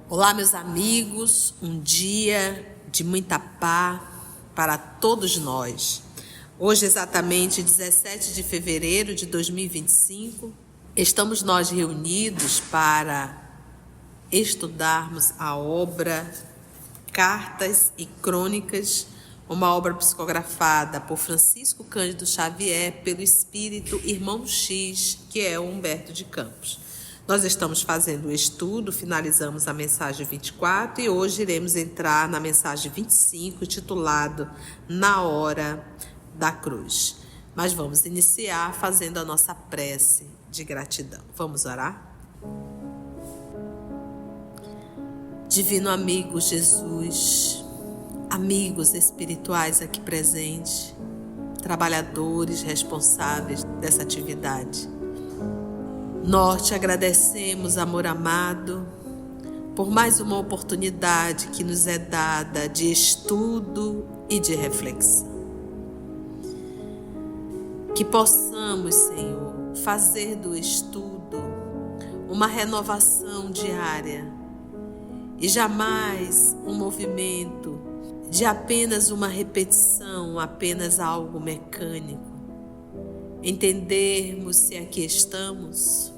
Olá, meus amigos, um dia de muita paz para todos nós. Hoje, exatamente 17 de fevereiro de 2025, estamos nós reunidos para estudarmos a obra Cartas e Crônicas, uma obra psicografada por Francisco Cândido Xavier, pelo espírito Irmão X, que é o Humberto de Campos. Nós estamos fazendo o estudo, finalizamos a mensagem 24 e hoje iremos entrar na mensagem 25, titulado Na Hora da Cruz. Mas vamos iniciar fazendo a nossa prece de gratidão. Vamos orar? Divino amigo Jesus, amigos espirituais aqui presentes, trabalhadores responsáveis dessa atividade, nós te agradecemos, amor amado, por mais uma oportunidade que nos é dada de estudo e de reflexão. Que possamos, Senhor, fazer do estudo uma renovação diária e jamais um movimento de apenas uma repetição, apenas algo mecânico. Entendermos se aqui estamos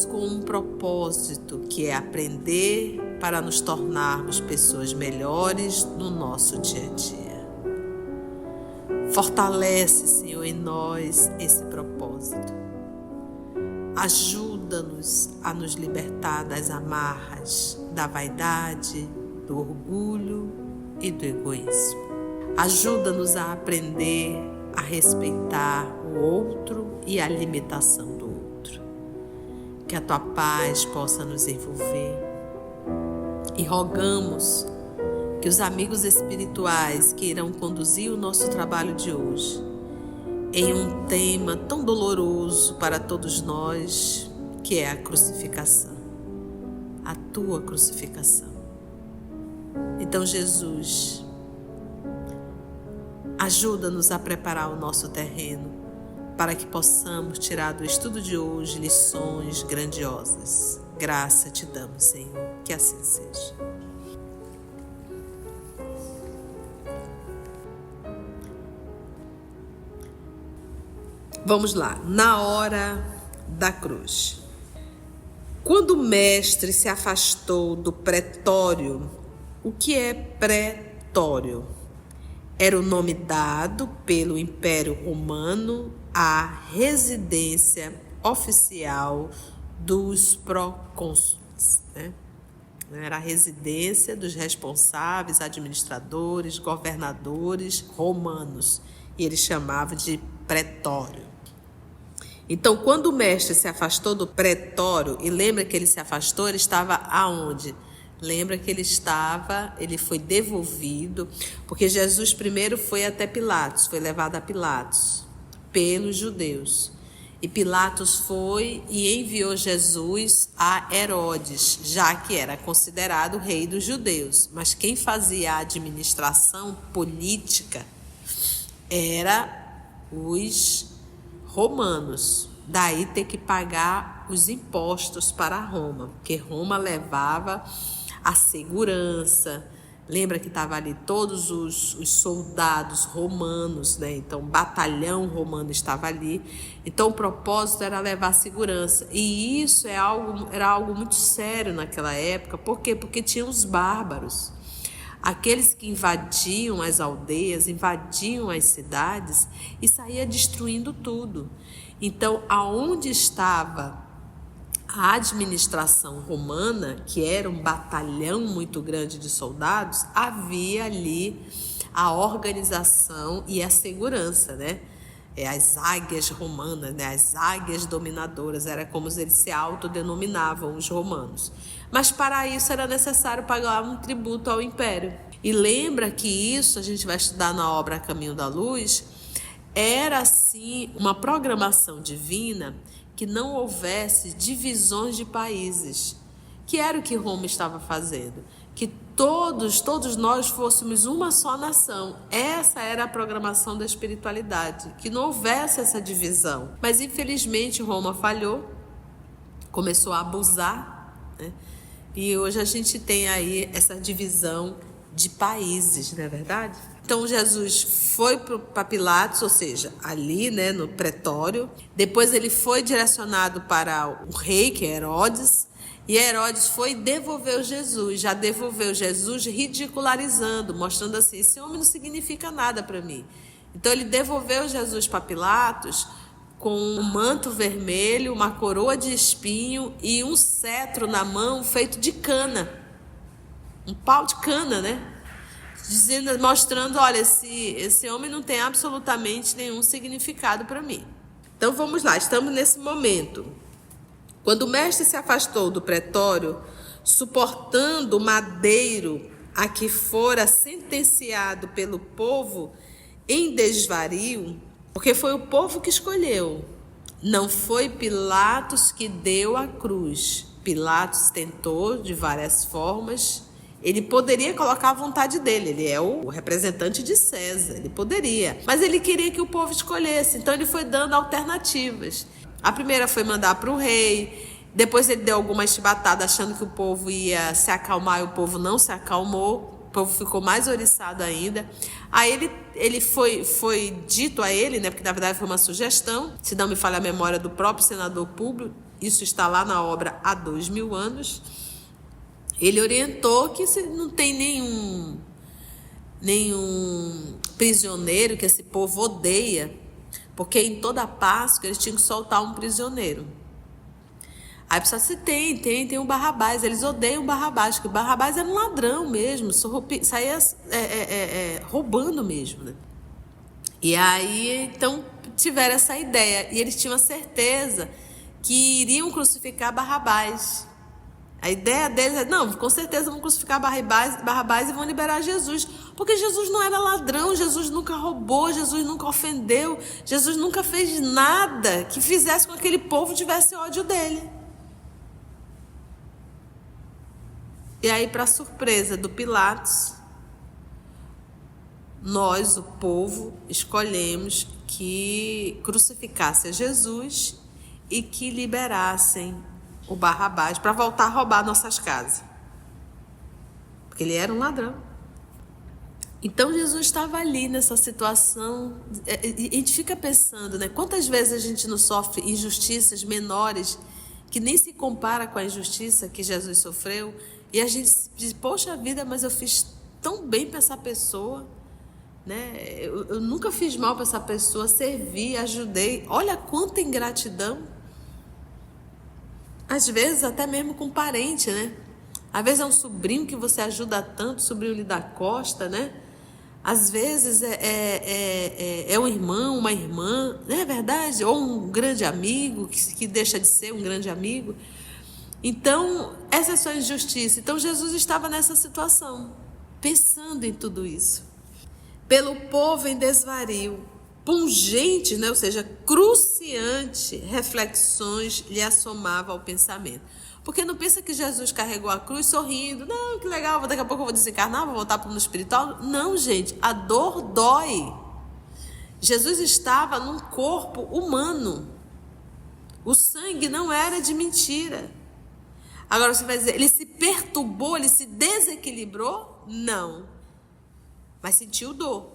com um propósito, que é aprender para nos tornarmos pessoas melhores no nosso dia a dia. Fortalece, Senhor, em nós esse propósito. Ajuda-nos a nos libertar das amarras da vaidade, do orgulho e do egoísmo. Ajuda-nos a aprender a respeitar o outro e a limitação do outro. Que a tua paz possa nos envolver. E rogamos que os amigos espirituais que irão conduzir o nosso trabalho de hoje em um tema tão doloroso para todos nós, que é a crucificação, a tua crucificação. Então, Jesus, ajuda-nos a preparar o nosso terreno para que possamos tirar do estudo de hoje lições grandiosas. Graça te damos, Senhor, que assim seja. Vamos lá, na hora da cruz. Quando o mestre se afastou do pretório, o que é pretório? Era o nome dado pelo Império Romano à residência oficial dos procônsules, né? Era a residência dos responsáveis, administradores, governadores romanos, e ele chamava de pretório. Então, quando o mestre se afastou do pretório, e lembra que ele se afastou, ele estava aonde? Lembra que ele foi devolvido, porque Jesus primeiro foi até Pilatos, foi levado a Pilatos pelos judeus. E Pilatos foi e enviou Jesus a Herodes, já que era considerado o rei dos judeus. Mas quem fazia a administração política era os romanos. Daí ter que pagar os impostos para Roma, porque Roma levava a segurança. Lembra que estava ali todos os soldados romanos, né? Então, o batalhão romano estava ali. Então, o propósito era levar segurança. E isso era algo muito sério naquela época. Por quê? Porque tinha os bárbaros. Aqueles que invadiam as aldeias, invadiam as cidades e saíam destruindo tudo. Então, aonde estava a administração romana, que era um batalhão muito grande de soldados, havia ali a organização e a segurança, né? As águias romanas, né? As águias dominadoras, era como eles se autodenominavam, os romanos. Mas para isso era necessário pagar um tributo ao império. E lembra que isso, a gente vai estudar na obra Caminho da Luz, era assim uma programação divina que não houvesse divisões de países, que era o que Roma estava fazendo, que todos nós fôssemos uma só nação. Essa era a programação da espiritualidade, que não houvesse essa divisão. Mas infelizmente Roma falhou, começou a abusar, né? E hoje a gente tem aí essa divisão de países, não é verdade? Então Jesus foi para Pilatos, ou seja, ali, né, no pretório. Depois ele foi direcionado para o rei, que é Herodes. E Herodes foi e devolveu Jesus, já devolveu Jesus ridicularizando, mostrando assim, esse homem não significa nada para mim. Então ele devolveu Jesus para Pilatos com um manto vermelho, uma coroa de espinho e um cetro na mão feito de cana. Um pau de cana, né? Dizendo, mostrando, olha, esse homem não tem absolutamente nenhum significado para mim. Então vamos lá, estamos nesse momento. Quando o mestre se afastou do pretório, suportando o madeiro a que fora sentenciado pelo povo em desvario, porque foi o povo que escolheu, não foi Pilatos que deu a cruz. Pilatos tentou de várias formas. Ele poderia colocar a vontade dele, ele é o representante de César, ele poderia. Mas ele queria que o povo escolhesse, então ele foi dando alternativas. A primeira foi mandar para o rei, depois ele deu algumas chibatadas achando que o povo ia se acalmar e o povo não se acalmou, o povo ficou mais oriçado ainda. Aí ele foi dito a ele, né, porque na verdade foi uma sugestão, se não me falha a memória, do próprio senador Públio, isso está lá na obra há 2000 anos, ele orientou que não tem nenhum prisioneiro que esse povo odeia, porque em toda Páscoa eles tinham que soltar um prisioneiro. Aí precisa se tem o Barrabás, eles odeiam o Barrabás, porque o Barrabás era um ladrão mesmo, saía roubando mesmo, né? E aí então tiveram essa ideia, e eles tinham a certeza que iriam crucificar Barrabás. A ideia deles é, não, com certeza vão crucificar Barrabás e vão liberar Jesus. Porque Jesus não era ladrão, Jesus nunca roubou, Jesus nunca ofendeu, Jesus nunca fez nada que fizesse com que aquele povo tivesse ódio dele. E aí, para surpresa do Pilatos, nós, o povo, escolhemos que crucificasse a Jesus e que liberassem o Barrabás para voltar a roubar nossas casas, porque ele era um ladrão. Então Jesus estava ali nessa situação. A gente fica pensando, né? Quantas vezes a gente não sofre injustiças menores que nem se compara com a injustiça que Jesus sofreu, e a gente diz, poxa vida, mas eu fiz tão bem para essa pessoa, né? Eu nunca fiz mal para essa pessoa, servi, ajudei. Olha quanta ingratidão. Às vezes até mesmo com parente, né? Às vezes é um sobrinho que você ajuda tanto, sobrinho lhe dá costa, né? Às vezes é um irmão, uma irmã, não é verdade? Ou um grande amigo que deixa de ser um grande amigo. Então, essas são injustiças. Então Jesus estava nessa situação, pensando em tudo isso. Pelo povo em desvario, pungente, né? Ou seja, cruciante reflexões lhe assomava ao pensamento. Porque não pensa que Jesus carregou a cruz sorrindo, não, que legal, daqui a pouco eu vou desencarnar, vou voltar para o mundo espiritual. Não, gente, a dor dói. Jesus estava num corpo humano. O sangue não era de mentira. Agora você vai dizer, ele se perturbou, ele se desequilibrou? Não. Mas sentiu dor.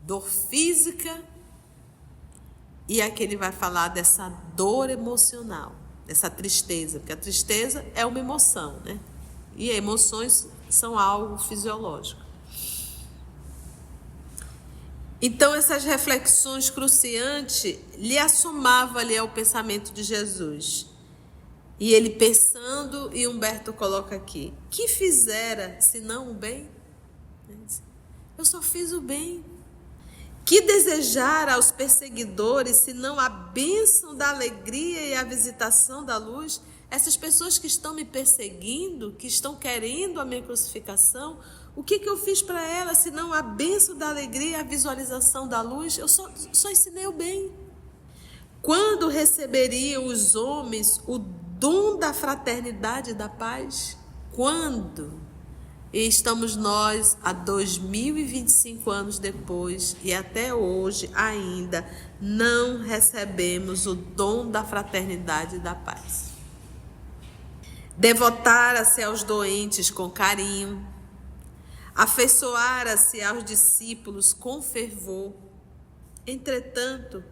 Dor física, e aqui ele vai falar dessa dor emocional, dessa tristeza, porque a tristeza é uma emoção, né? E emoções são algo fisiológico. Então essas reflexões cruciantes lhe assomavam ali ao pensamento de Jesus. E ele pensando, e Humberto coloca aqui, que fizera senão o bem? Eu só fiz o bem. Que desejara aos perseguidores, senão a bênção da alegria e a visitação da luz? Essas pessoas que estão me perseguindo, que estão querendo a minha crucificação, o que eu fiz para elas, senão a bênção da alegria e a visualização da luz? Eu só ensinei o bem. Quando receberiam os homens o dom da fraternidade e da paz? Quando? E estamos nós há 2025 anos depois e até hoje ainda não recebemos o dom da fraternidade e da paz. devotara-se aos doentes com carinho, afeiçoara-se aos discípulos com fervor. Entretanto,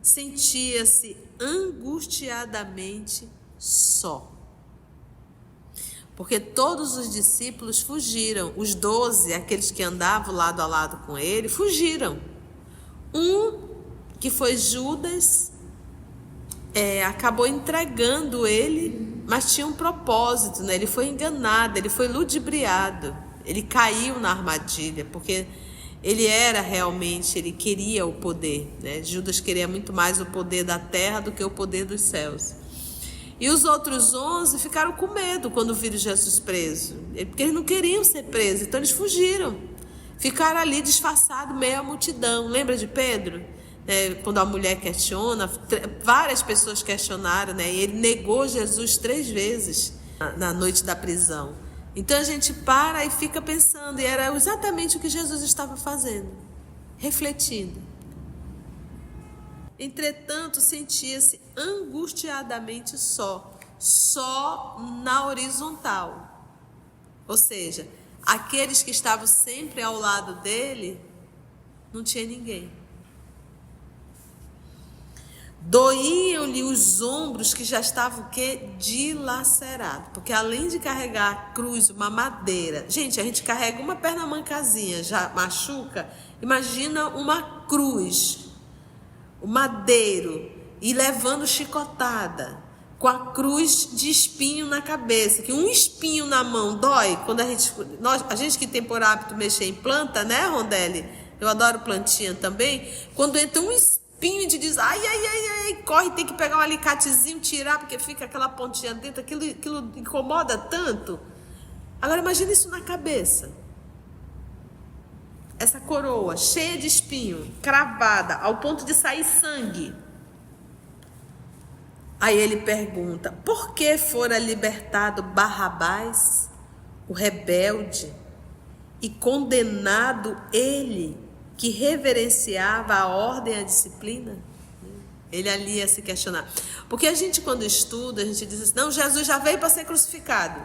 sentia-se angustiadamente só. Porque todos os discípulos fugiram, os 12, aqueles que andavam lado a lado com ele, fugiram. Um, que foi Judas, acabou entregando ele, mas tinha um propósito, né? Ele foi enganado, ele foi ludibriado, ele caiu na armadilha, porque ele era realmente, ele queria o poder, né? Judas queria muito mais o poder da terra do que o poder dos céus. E os outros 11 ficaram com medo quando viram Jesus preso, porque eles não queriam ser presos, então eles fugiram. Ficaram ali disfarçados, meio à multidão. Lembra de Pedro? Quando a mulher questiona, várias pessoas questionaram, né? E ele negou Jesus 3 vezes na noite da prisão. Então a gente para e fica pensando, e era exatamente o que Jesus estava fazendo, refletindo. Entretanto, sentia-se angustiadamente só na horizontal. Ou seja, aqueles que estavam sempre ao lado dele, não tinha ninguém. Doíam-lhe os ombros que já estavam dilacerados. Porque além de carregar a cruz, uma madeira. Gente, a gente carrega uma perna mancazinha, já machuca. Imagina uma cruz, o madeiro, e levando chicotada, com a cruz de espinho na cabeça, que um espinho na mão dói. Quando a gente que tem por hábito mexer em planta, né, Rondelli? Eu adoro plantinha também. Quando entra um espinho e te diz, ai, corre, tem que pegar um alicatezinho, tirar, porque fica aquela pontinha dentro, aquilo incomoda tanto. Agora imagina isso na cabeça. Essa coroa cheia de espinho, cravada, ao ponto de sair sangue. Aí ele pergunta, por que fora libertado Barrabás, o rebelde, e condenado ele, que reverenciava a ordem e a disciplina? Ele ali ia se questionar. Porque a gente, quando estuda, a gente diz assim, não, Jesus já veio para ser crucificado.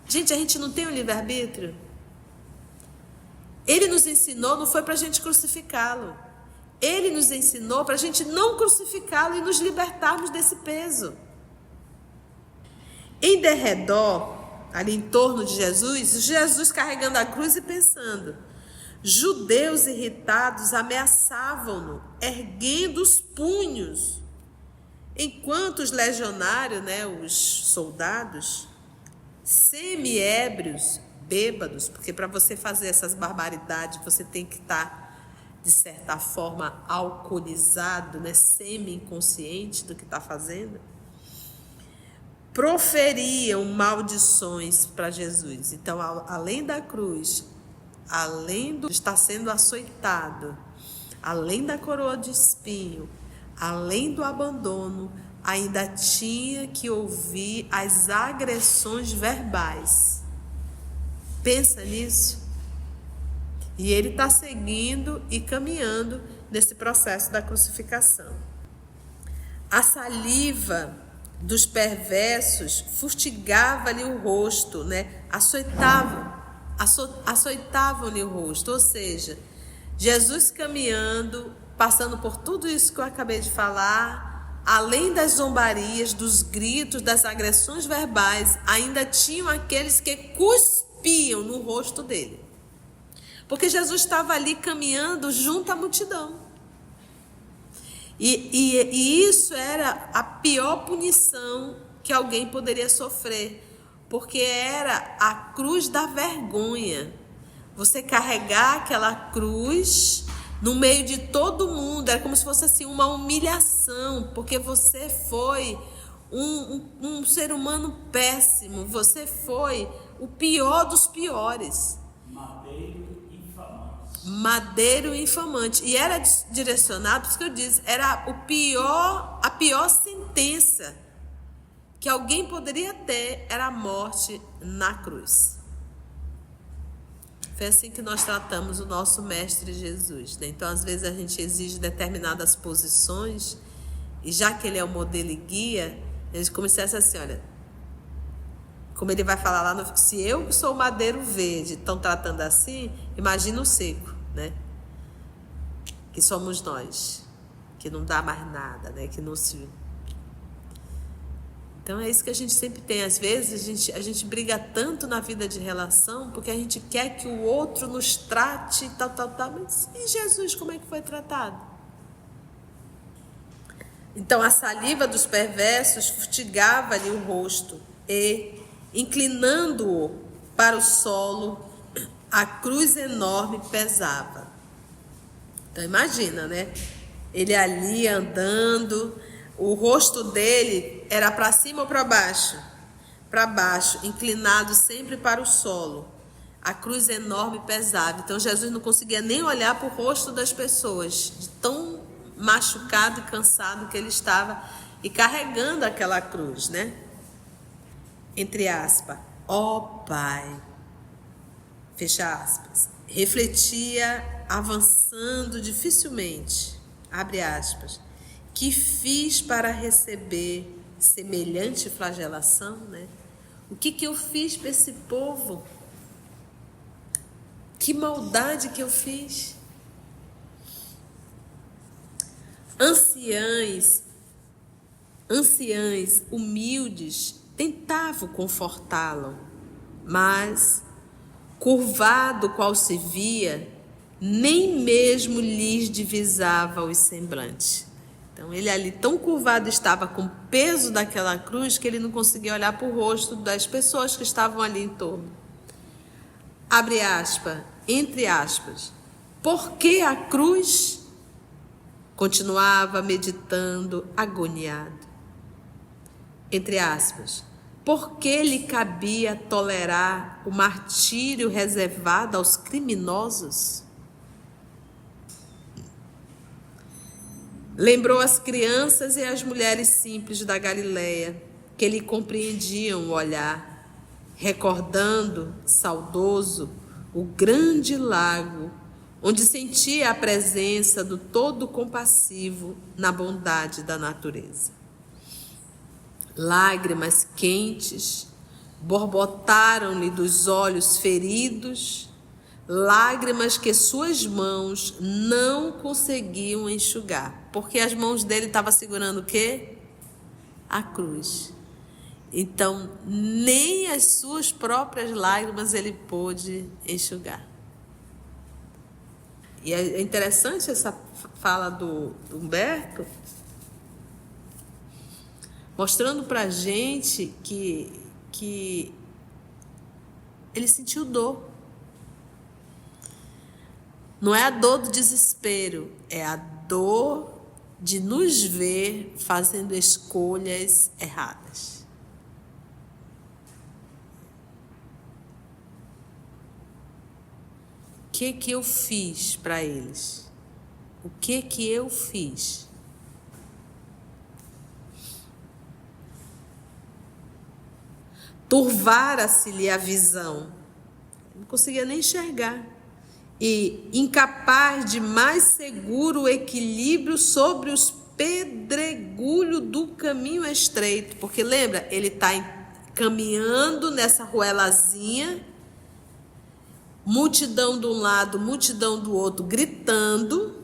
Gente, a gente não tem o livre-arbítrio. Ele nos ensinou, não foi para a gente crucificá-lo. Ele nos ensinou para a gente não crucificá-lo e nos libertarmos desse peso. Em derredor, ali em torno de Jesus carregando a cruz e pensando. Judeus irritados ameaçavam-no, erguendo os punhos. Enquanto os legionários, né, os soldados, semi-ébrios, bêbados, porque para você fazer essas barbaridades, você tem que estar, de certa forma, alcoolizado, né, semi-inconsciente do que está fazendo, proferiam maldições para Jesus. Então, além da cruz, além de estar sendo açoitado, além da coroa de espinho, além do abandono, ainda tinha que ouvir as agressões verbais. Pensa nisso. E ele está seguindo e caminhando nesse processo da crucificação. A saliva dos perversos fustigava-lhe o rosto, né? Açoitavam-lhe o rosto. Ou seja, Jesus caminhando, passando por tudo isso que eu acabei de falar, além das zombarias, dos gritos, das agressões verbais, ainda tinham aqueles que cuspiam no rosto dele. Porque Jesus estava ali caminhando junto à multidão. E isso era a pior punição que alguém poderia sofrer. Porque era a cruz da vergonha. Você carregar aquela cruz no meio de todo mundo. Era como se fosse assim, uma humilhação. Porque você foi um ser humano péssimo. Você foi o pior dos piores. Madeiro infamante. E era direcionado, por isso que eu disse, era a pior sentença que alguém poderia ter, era a morte na cruz. Foi assim que nós tratamos o nosso Mestre Jesus, né? Então, às vezes, a gente exige determinadas posições, e já que ele é o modelo e guia, a gente começasse assim, olha, Como ele vai falar lá no... Se eu sou o madeiro verde, estão tratando assim, imagina o seco, né? Que somos nós, que não dá mais nada, né? Que não se... Então é isso que a gente sempre tem. Às vezes a gente briga tanto na vida de relação porque a gente quer que o outro nos trate tal. Mas e Jesus, como é que foi tratado? Então a saliva dos perversos fustigava-lhe o rosto e, inclinando-o para o solo, a cruz enorme pesava. Então imagina, né? Ele ali andando... O rosto dele era para cima ou para baixo? Para baixo, inclinado sempre para o solo. A cruz enorme pesava. Então Jesus não conseguia nem olhar para o rosto das pessoas, de tão machucado e cansado que ele estava, e carregando aquela cruz, né? Entre aspas, ó Pai, fecha aspas, refletia avançando dificilmente, abre aspas, que fiz para receber semelhante flagelação, né? O que eu fiz para esse povo? Que maldade que eu fiz? Anciães humildes tentavam confortá-lo, mas, curvado qual se via, nem mesmo lhes divisava os semblantes. Então ele ali tão curvado estava com o peso daquela cruz que ele não conseguia olhar para o rosto das pessoas que estavam ali em torno. Abre aspas, entre aspas, por que a cruz? Continuava meditando, agoniado. Entre aspas, por que lhe cabia tolerar o martírio reservado aos criminosos? Lembrou as crianças e as mulheres simples da Galileia, que lhe compreendiam o olhar, recordando, saudoso, o grande lago, onde sentia a presença do todo compassivo na bondade da natureza. Lágrimas quentes borbotaram-lhe dos olhos feridos, lágrimas que suas mãos não conseguiam enxugar, porque as mãos dele estavam segurando o quê? A cruz. Então, nem as suas próprias lágrimas ele pôde enxugar. E é interessante essa fala do Humberto, mostrando para a gente que ele sentiu dor. Não é a dor do desespero, é a dor de nos ver fazendo escolhas erradas. O que eu fiz para eles? O que eu fiz? Turvara-se-lhe a visão. Não conseguia nem enxergar. E incapaz de mais seguro equilíbrio sobre os pedregulhos do caminho estreito. Porque lembra, ele está caminhando nessa ruelazinha, multidão de um lado, multidão do outro, gritando,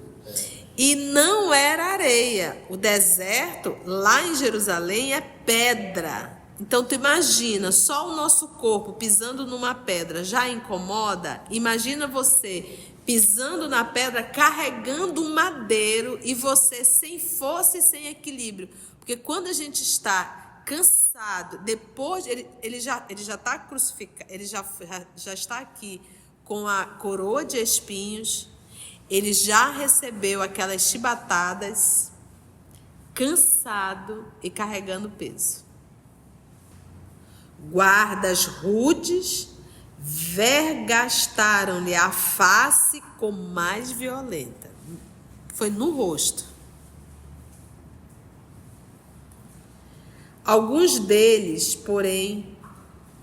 e não era areia. O deserto, lá em Jerusalém, é pedra. Então, tu imagina, só o nosso corpo pisando numa pedra já incomoda. Imagina você pisando na pedra, carregando um madeiro e você sem força e sem equilíbrio. Porque quando a gente está cansado, depois ele já está crucificado, ele já está aqui com a coroa de espinhos, ele já recebeu aquelas chibatadas, cansado e carregando peso. Guardas rudes vergastaram-lhe a face com mais violenta. Foi no rosto. Alguns deles, porém,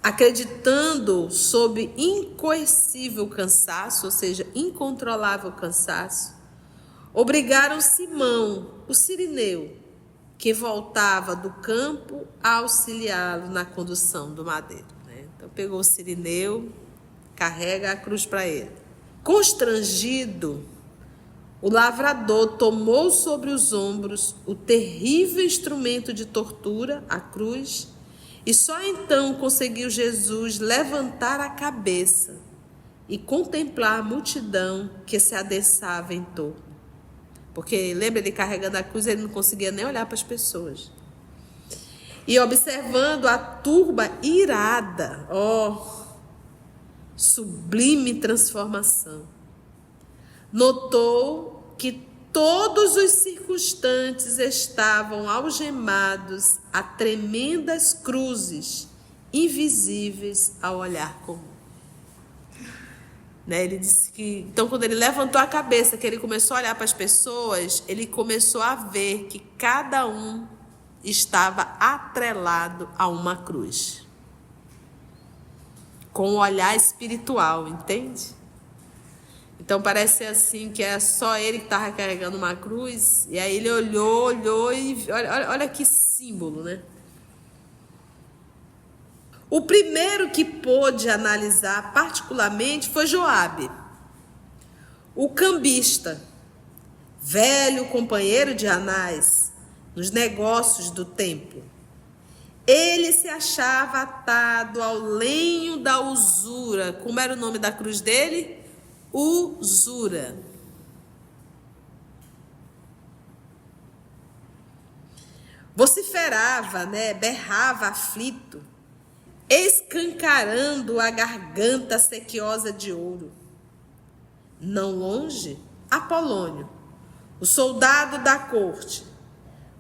acreditando sob incoercível cansaço, ou seja, incontrolável cansaço, obrigaram Simão, o cirineu, que voltava do campo, a auxiliá-lo na condução do madeiro. Então pegou o cirineu, carrega a cruz para ele. Constrangido, o lavrador tomou sobre os ombros o terrível instrumento de tortura, a cruz, e só então conseguiu Jesus levantar a cabeça e contemplar a multidão que se adensava em torno. Porque, lembra, ele carregando a cruz, ele não conseguia nem olhar para as pessoas. E observando a turba irada, sublime transformação, notou que todos os circunstantes estavam algemados a tremendas cruzes, invisíveis ao olhar comum. Ele disse que, então, quando ele levantou a cabeça, que ele começou a olhar para as pessoas, ele começou a ver que cada um estava atrelado a uma cruz, com o olhar espiritual, entende? Então parece assim que é só ele que estava carregando uma cruz, e aí ele olhou e olha que símbolo, né? O primeiro que pôde analisar particularmente foi Joabe, o cambista, velho companheiro de Anás nos negócios do templo. Ele se achava atado ao lenho da usura. Como era o nome da cruz dele? Usura. Vociferava, berrava aflito, escancarando a garganta sequiosa de ouro. Não longe, Apolônio, o soldado da corte,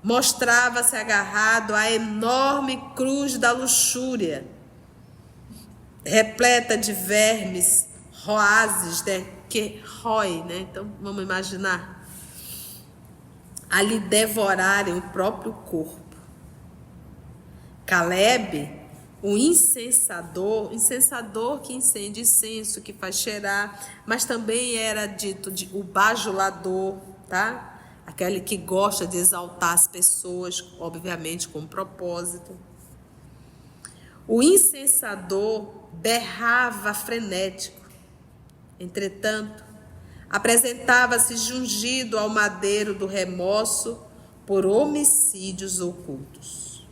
mostrava-se agarrado à enorme cruz da luxúria, repleta de vermes, roazes, que rói, Então, vamos imaginar, a lhe devorarem o próprio corpo. Caleb, o incensador que incende incenso, que faz cheirar, mas também era dito de o bajulador, tá? Aquele que gosta de exaltar as pessoas, obviamente com propósito. O incensador berrava frenético. Entretanto, apresentava-se jungido ao madeiro do remorso por homicídios ocultos.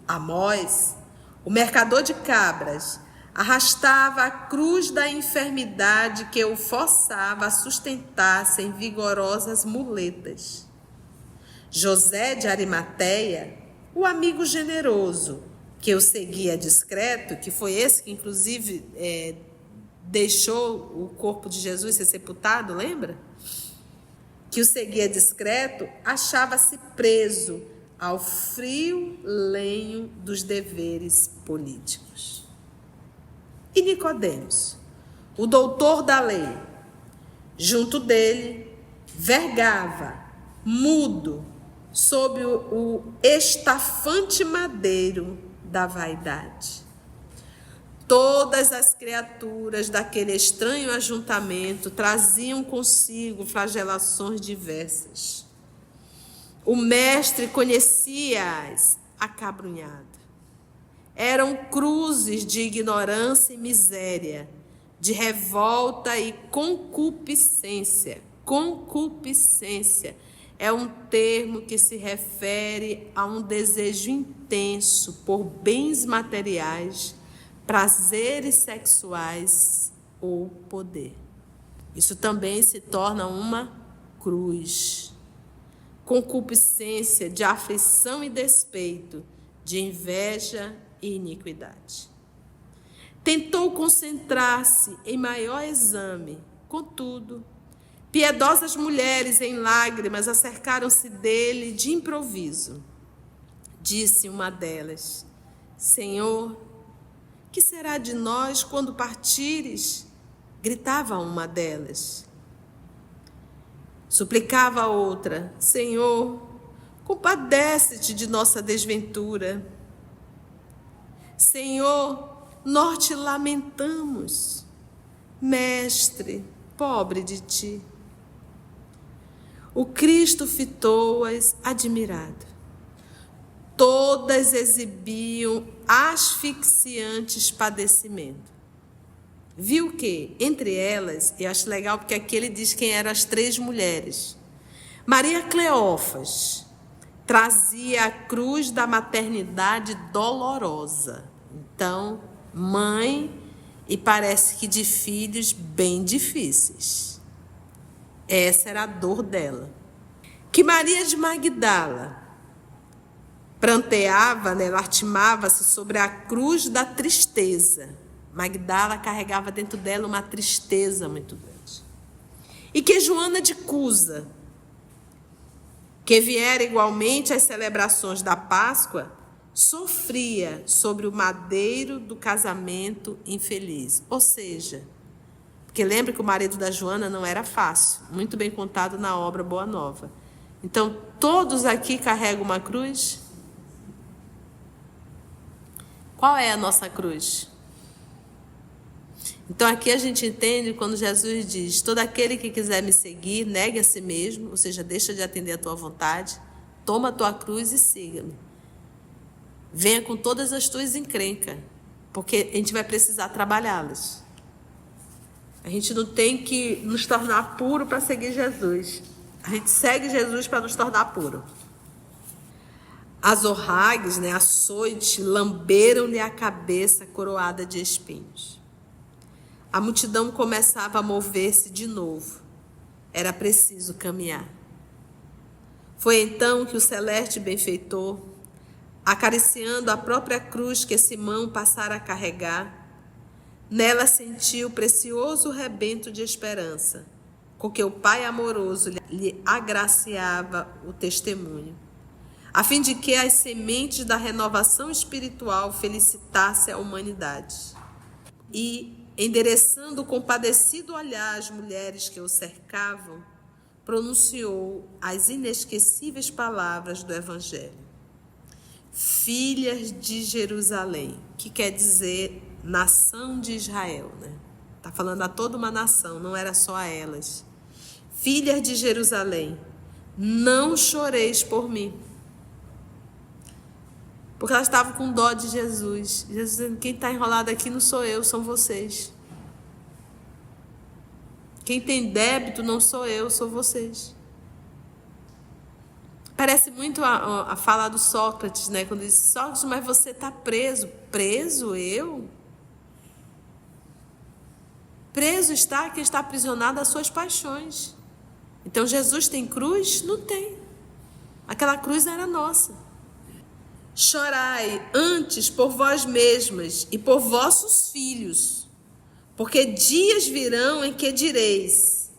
Amós, o mercador de cabras, arrastava a cruz da enfermidade que o forçava a sustentar-se em vigorosas muletas. José de Arimateia, o amigo generoso, que o seguia discreto, que foi esse que inclusive deixou o corpo de Jesus ser sepultado, lembra? Que o seguia discreto, achava-se preso ao frio lenho dos deveres políticos. E Nicodemos, o doutor da lei, junto dele, vergava, mudo, sob o estafante madeiro da vaidade. Todas as criaturas daquele estranho ajuntamento traziam consigo flagelações diversas. O mestre conhecia-as acabrunhado. Eram cruzes de ignorância e miséria, de revolta e concupiscência. Concupiscência é um termo que se refere a um desejo intenso por bens materiais, prazeres sexuais ou poder. Isso também se torna uma cruz. Concupiscência de aflição e despeito, de inveja e iniquidade. Tentou concentrar-se em maior exame, contudo, piedosas mulheres em lágrimas acercaram-se dele de improviso. Disse uma delas: Senhor, que será de nós quando partires? Gritava uma delas. Suplicava a outra: Senhor, compadece-te de nossa desventura. Senhor, nós te lamentamos. Mestre, pobre de ti. O Cristo fitou-as admirado. todas exibiam asfixiantes padecimentos. Viu que, entre elas, eu acho legal porque aqui ele diz quem eram as 3 mulheres. Maria Cleófas trazia a cruz da maternidade dolorosa. Então, mãe, e parece que de filhos bem difíceis. Essa era a dor dela. Que Maria de Magdala pranteava, lastimava-se sobre a cruz da tristeza. Magdala carregava dentro dela uma tristeza muito grande. E que Joana de Cusa, que viera igualmente às celebrações da Páscoa, sofria sobre o madeiro do casamento infeliz. Ou seja, porque lembra que o marido da Joana não era fácil, muito bem contado na obra Boa Nova. Então, todos aqui carregam uma cruz? Qual é a nossa cruz? Então aqui a gente entende quando Jesus diz: todo aquele que quiser me seguir, negue a si mesmo, ou seja, deixa de atender a tua vontade, toma a tua cruz e siga-me. Venha com todas as tuas encrencas, porque a gente vai precisar trabalhá-las. A gente não tem que nos tornar puro para seguir Jesus. A gente segue Jesus para nos tornar puro. As orragues, açoite, lamberam-lhe a cabeça coroada de espinhos. A multidão começava a mover-se de novo. Era preciso caminhar. Foi então que o celeste benfeitor, acariciando a própria cruz que Simão passara a carregar, nela sentiu o precioso rebento de esperança, com que o Pai amoroso lhe agraciava o testemunho, a fim de que as sementes da renovação espiritual felicitassem a humanidade. E, endereçando o compadecido olhar às mulheres que o cercavam, pronunciou as inesquecíveis palavras do Evangelho. Filhas de Jerusalém, que quer dizer nação de Israel, Está falando a toda uma nação, não era só a elas. Filhas de Jerusalém, não choreis por mim. Porque elas estavam com dó de Jesus. Jesus dizendo: quem está enrolado aqui não sou eu, são vocês. Quem tem débito não sou eu, são vocês. Parece muito a fala do Sócrates, quando diz: Sócrates, mas você está preso. Preso eu? Preso está quem está aprisionado às suas paixões. Então Jesus tem cruz? Não tem. Aquela cruz era nossa. Chorai antes por vós mesmas e por vossos filhos, porque dias virão em que direis: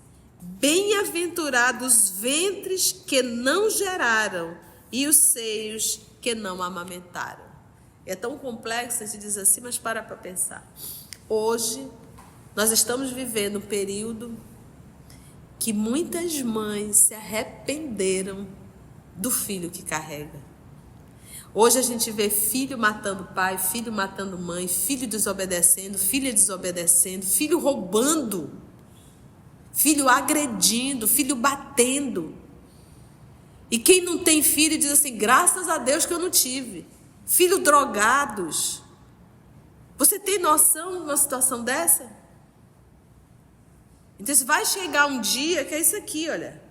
bem-aventurados os ventres que não geraram e os seios que não amamentaram. É tão complexo, a gente diz assim, mas para pensar. Hoje, nós estamos vivendo um período que muitas mães se arrependeram do filho que carrega. Hoje a gente vê filho matando pai, filho matando mãe, filho desobedecendo, filha desobedecendo, filho roubando, filho agredindo, filho batendo. E quem não tem filho diz assim: graças a Deus que eu não tive. Filho drogados. Você tem noção de uma situação dessa? Então vai chegar um dia que é isso aqui, olha.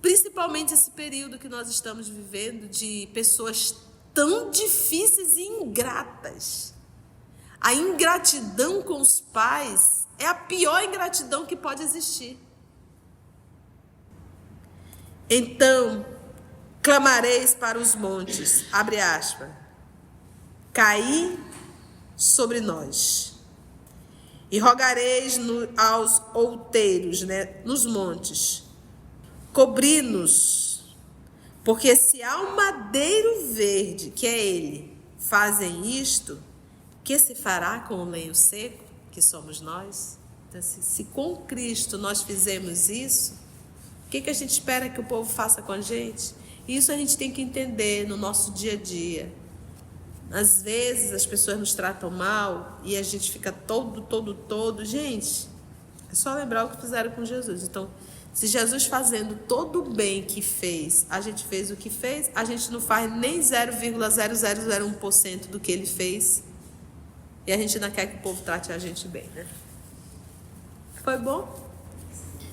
Principalmente esse período que nós estamos vivendo de pessoas tão difíceis e ingratas. A ingratidão com os pais é a pior ingratidão que pode existir. Então, clamareis para os montes, abre aspas, caí sobre nós. E rogareis aos outeiros, nos montes, cobri-nos, porque se ao madeiro verde, que é ele, fazem isto, que se fará com o lenho seco, que somos nós? Então, se com Cristo nós fizemos isso, o que a gente espera que o povo faça com a gente? Isso a gente tem que entender no nosso dia a dia. Às vezes as pessoas nos tratam mal e a gente fica todo. Gente, é só lembrar o que fizeram com Jesus. Então, Se Jesus fazendo todo o bem que fez, a gente fez o que fez, a gente não faz nem 0,0001% do que ele fez. E a gente ainda quer que o povo trate a gente bem, né? Foi bom?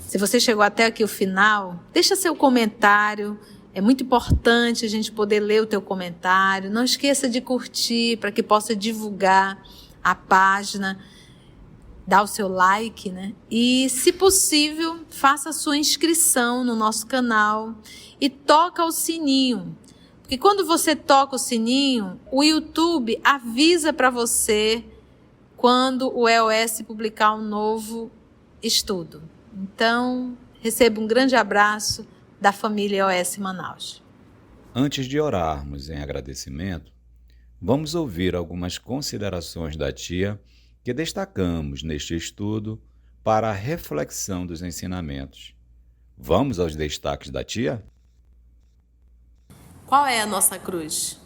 Se você chegou até aqui o final, deixa seu comentário. É muito importante a gente poder ler o teu comentário. Não esqueça de curtir para que possa divulgar a página. Dá o seu like, né? E, se possível, faça a sua inscrição no nosso canal e toca o sininho. Porque quando você toca o sininho, o YouTube avisa para você quando o EOS publicar um novo estudo. Então, receba um grande abraço da família EOS Manaus. Antes de orarmos em agradecimento, vamos ouvir algumas considerações da tia que destacamos neste estudo para a reflexão dos ensinamentos. Vamos aos destaques da tia? Qual é a nossa cruz?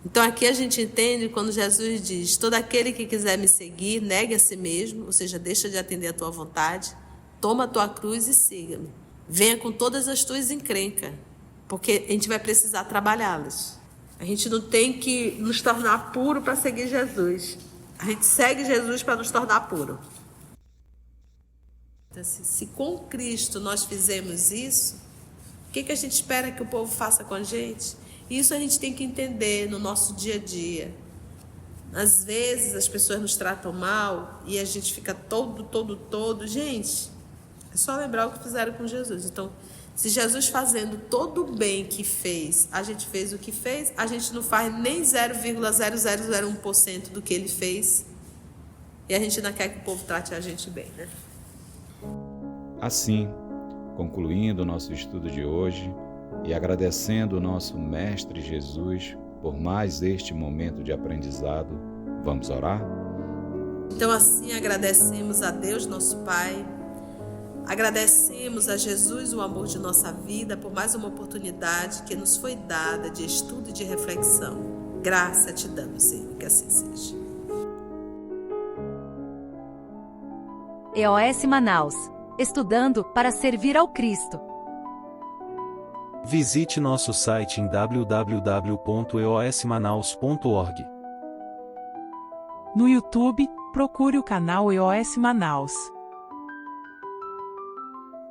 Então aqui a gente entende quando Jesus diz: todo aquele que quiser me seguir, negue a si mesmo, ou seja, deixa de atender a tua vontade, toma a tua cruz e siga-me. Venha com todas as tuas encrencas, porque a gente vai precisar trabalhá-las. A gente não tem que nos tornar puro para seguir Jesus. A gente segue Jesus para nos tornar puro. Então, se com Cristo nós fizemos isso, o que a gente espera que o povo faça com a gente? Isso a gente tem que entender no nosso dia a dia. Às vezes as pessoas nos tratam mal e a gente fica todo. Gente, é só lembrar o que fizeram com Jesus. Então, se Jesus fazendo todo o bem que fez, a gente fez o que fez, a gente não faz nem 0,0001% do que ele fez. E a gente ainda quer que o povo trate a gente bem, né? Assim, concluindo o nosso estudo de hoje e agradecendo o nosso Mestre Jesus por mais este momento de aprendizado, vamos orar? Então assim agradecemos a Deus, nosso Pai, agradecemos a Jesus o amor de nossa vida por mais uma oportunidade que nos foi dada de estudo e de reflexão. Graça te damos, Senhor, que assim seja. EOS Manaus. Estudando para servir ao Cristo. Visite nosso site em www.eosmanaus.org. No YouTube, procure o canal EOS Manaus.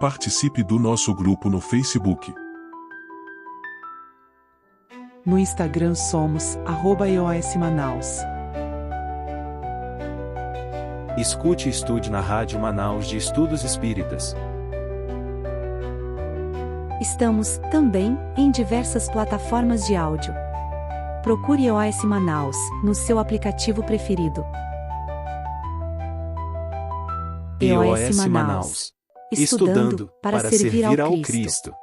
Participe do nosso grupo no Facebook. No Instagram somos @EOS Manaus. Escute e estude na Rádio Manaus de Estudos Espíritas. Estamos, também, em diversas plataformas de áudio. Procure EOS Manaus, no seu aplicativo preferido. EOS Manaus. Estudando para servir ao Cristo.